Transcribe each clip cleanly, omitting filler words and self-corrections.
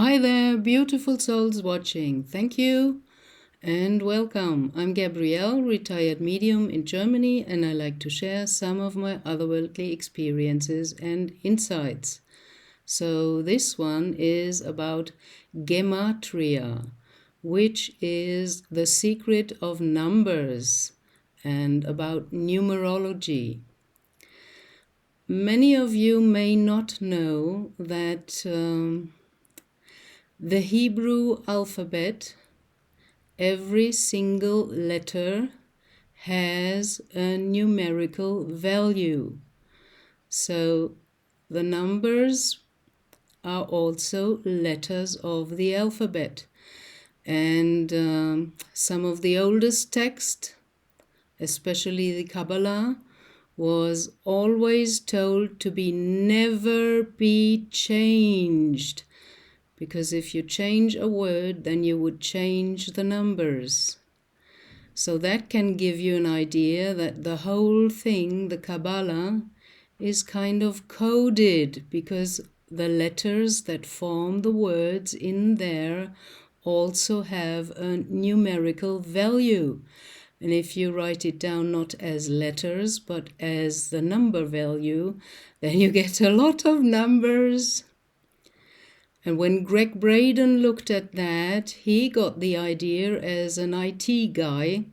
Hi there, beautiful souls watching. Thank you and welcome. I'm Gabrielle, retired medium in Germany, and I like to share some of my otherworldly experiences and insights. So this one is about Gematria, which is the secret of numbers, and about numerology. Many of you may not know that the Hebrew alphabet, every single letter has a numerical value. So the numbers are also letters of the alphabet. And some of the oldest text, especially the Kabbalah, was always told to never be changed. Because if you change a word, then you would change the numbers. So that can give you an idea that the whole thing, the Kabbalah, is kind of coded, because the letters that form the words in there also have a numerical value. And if you write it down not as letters, but as the number value, then you get a lot of numbers. And when Greg Braden looked at that, he got the idea as an IT guy.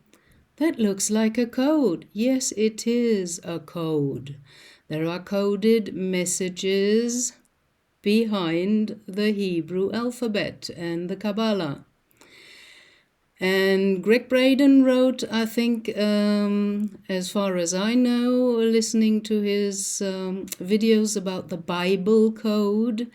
That looks like a code. Yes, it is a code. There are coded messages behind the Hebrew alphabet and the Kabbalah. And Greg Braden wrote, I think, as far as I know, listening to his videos about the Bible code,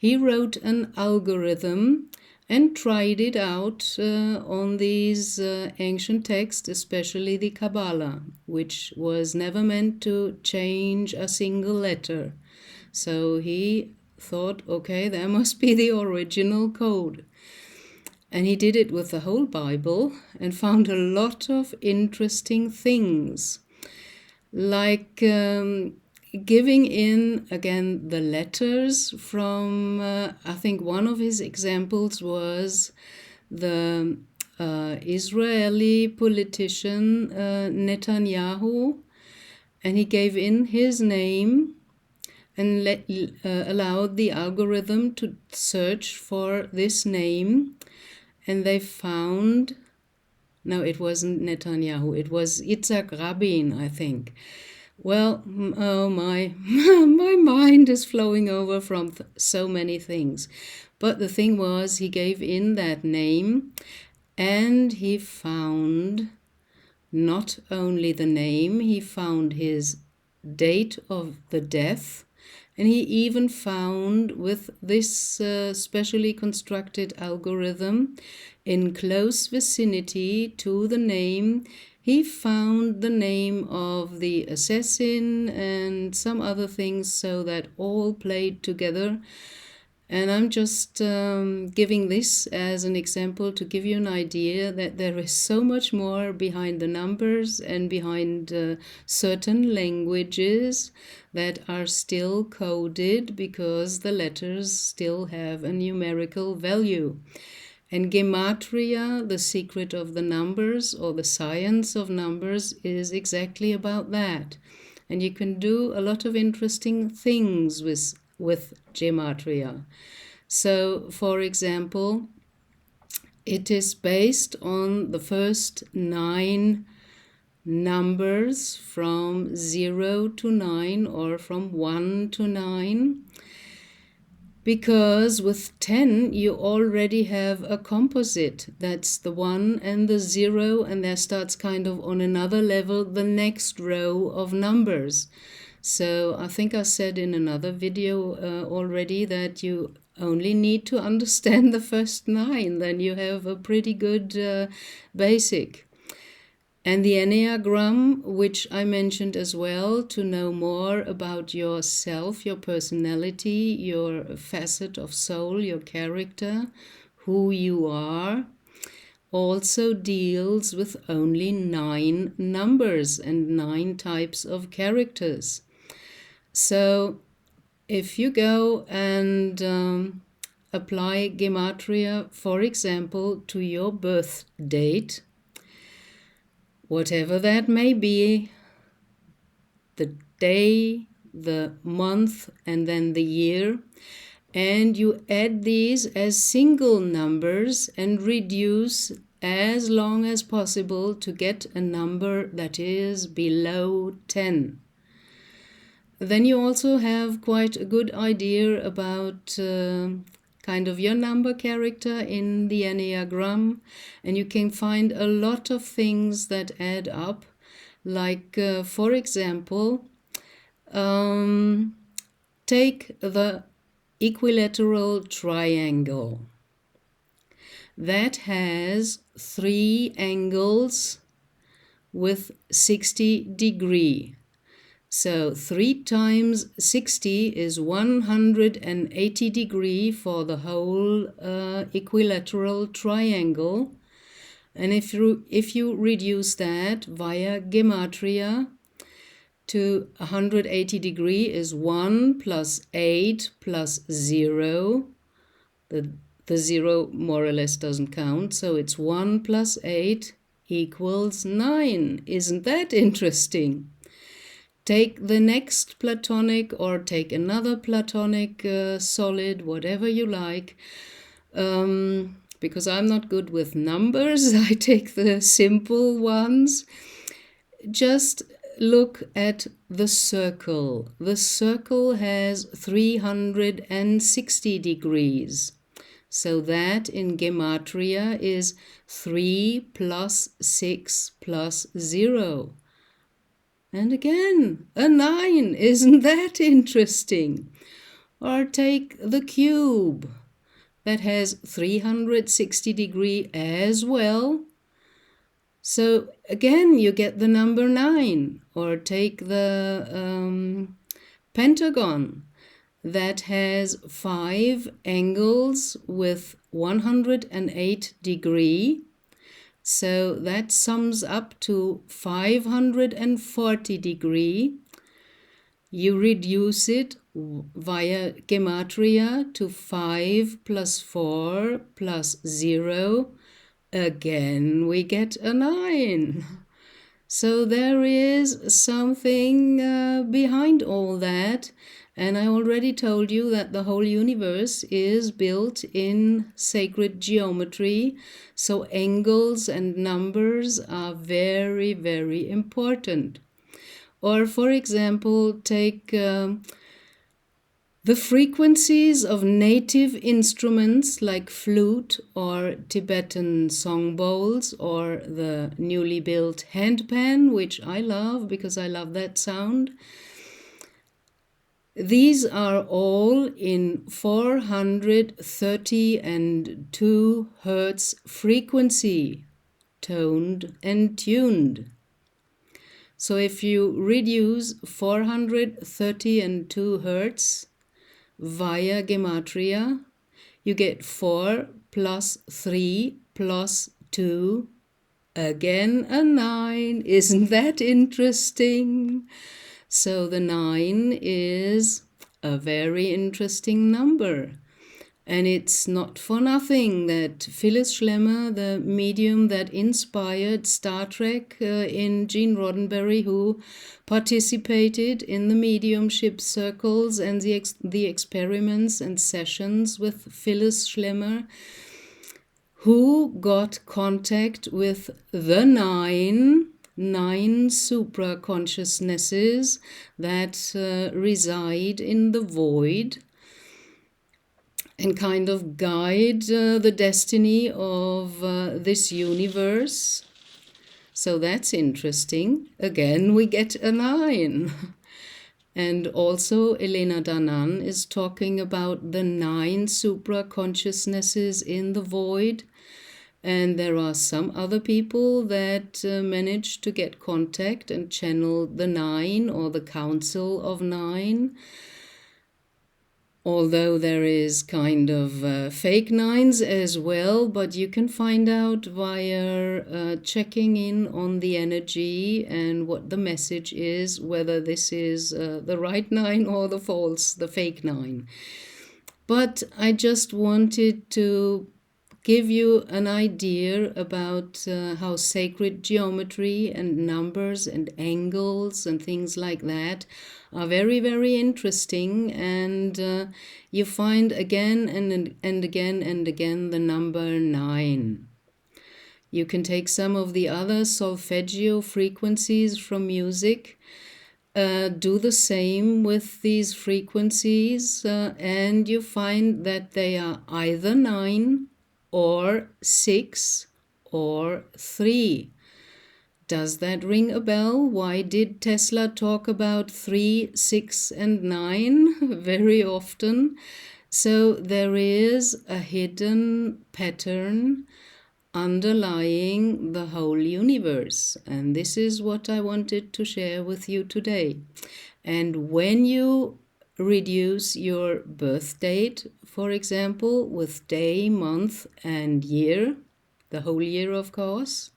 he wrote an algorithm and tried it out on these ancient texts, especially the Kabbalah, which was never meant to change a single letter. So he thought, okay, there must be the original code. And he did it with the whole Bible and found a lot of interesting things, like giving in, again, the letters from, I think one of his examples was the Israeli politician Netanyahu, and he gave in his name and allowed the algorithm to search for this name. And they found, no, it wasn't Netanyahu, it was Yitzhak Rabin, I think. Well, oh my, my mind is flowing over from so many things. But the thing was, he gave in that name, and he found not only the name, he found his date of the death, and he even found, with this specially constructed algorithm, in close vicinity to the name, he found the name of the assassin and some other things, so that all played together. And I'm just giving this as an example to give you an idea that there is so much more behind the numbers and behind certain languages that are still coded, because the letters still have a numerical value. And Gematria, the secret of the numbers, or the science of numbers, is exactly about that. And you can do a lot of interesting things with Gematria. So, for example, it is based on the first 9 numbers from 0 to 9, or from 1 to 9. Because with 10, you already have a composite. That's the 1 and the 0, and there starts kind of on another level the next row of numbers. So I think I said in another video already that you only need to understand the first 9, then you have a pretty good basic. And the Enneagram, which I mentioned as well, to know more about yourself, your personality, your facet of soul, your character, who you are, also deals with only 9 numbers and 9 types of characters. So if you go and apply Gematria, for example, to your birth date, whatever that may be, the day, the month, and then the year, and you add these as single numbers and reduce as long as possible to get a number that is below 10. Then you also have quite a good idea about kind of your number character in the Enneagram, and you can find a lot of things that add up, like for example, take the equilateral triangle. That has 3 angles with 60 degrees. So 3 times 60 is 180 degrees for the whole equilateral triangle. And if you reduce that via Gematria to 180 degrees is 1 plus 8 plus 0. The 0 more or less doesn't count, so it's 1 plus 8 equals 9. Isn't that interesting? Take the next platonic or take another platonic solid, whatever you like. Because I'm not good with numbers, I take the simple ones. Just look at the circle. The circle has 360 degrees. So that in Gematria is 3 plus 6 plus 0. And again, a 9. Isn't that interesting? Or take the cube. That has 360 degrees as well. So again, you get the number 9. Or take the pentagon. That has 5 angles with 108 degrees. So that sums up to 540 degrees. You reduce it via Gematria to 5 plus 4 plus 0. Again, we get a 9. So there is something behind all that. And I already told you that the whole universe is built in sacred geometry. So angles and numbers are very, very important. Or for example, take the frequencies of native instruments like flute or Tibetan song bowls or the newly built handpan, which I love because I love that sound. These are all in 432 Hertz frequency, toned and tuned. So if you reduce 432 Hertz via Gematria, you get 4 plus 3 plus 2, again a 9. Isn't that interesting? So the 9 is a very interesting number. And it's not for nothing that Phyllis Schlemmer, the medium that inspired Star Trek in Gene Roddenberry, who participated in the mediumship circles and the experiments and sessions with Phyllis Schlemmer, who got contact with the 9 supra-consciousnesses that reside in the void and kind of guide the destiny of this universe. So that's interesting. Again, we get a 9. And also Elena Danaan is talking about the 9 supra-consciousnesses in the void. And there are some other people that manage to get contact and channel the 9 or the Council of 9. Although there is kind of fake 9s as well, but you can find out via checking in on the energy and what the message is, whether this is the right 9 or the false, the fake 9. But I just wanted to give you an idea about how sacred geometry and numbers and angles and things like that are very, very interesting. And you find again and again and again the number 9. You can take some of the other solfeggio frequencies from music, do the same with these frequencies, and you find that they are either 9 or 6 or 3. Does that ring a bell? Why did Tesla talk about 3, 6, and 9 very often? So there is a hidden pattern underlying the whole universe, and this is what I wanted to share with you today. And when you reduce your birth date, for example, with day, month, and year, the whole year, of course,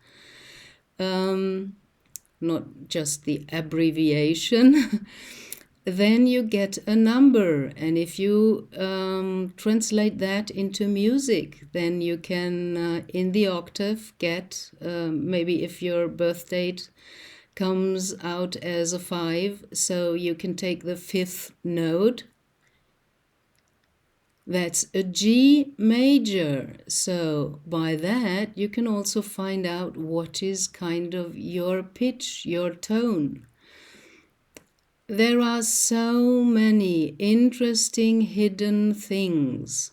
not just the abbreviation, then you get a number. And if you translate that into music, then you can, in the octave, get, maybe if your birth date comes out as a 5, so you can take the 5th note. That's a G major. So by that, you can also find out what is kind of your pitch, your tone. There are so many interesting hidden things.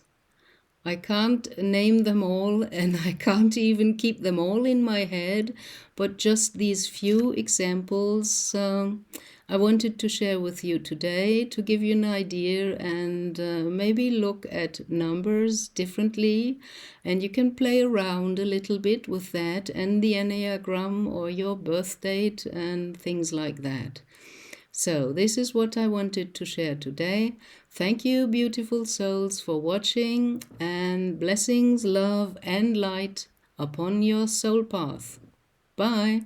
I can't name them all, and I can't even keep them all in my head, but just these few examples I wanted to share with you today to give you an idea, and maybe look at numbers differently, and you can play around a little bit with that and the Enneagram or your birth date and things like that. So this is what I wanted to share today. Thank you, beautiful souls, for watching, and blessings, love, and light upon your soul path. Bye.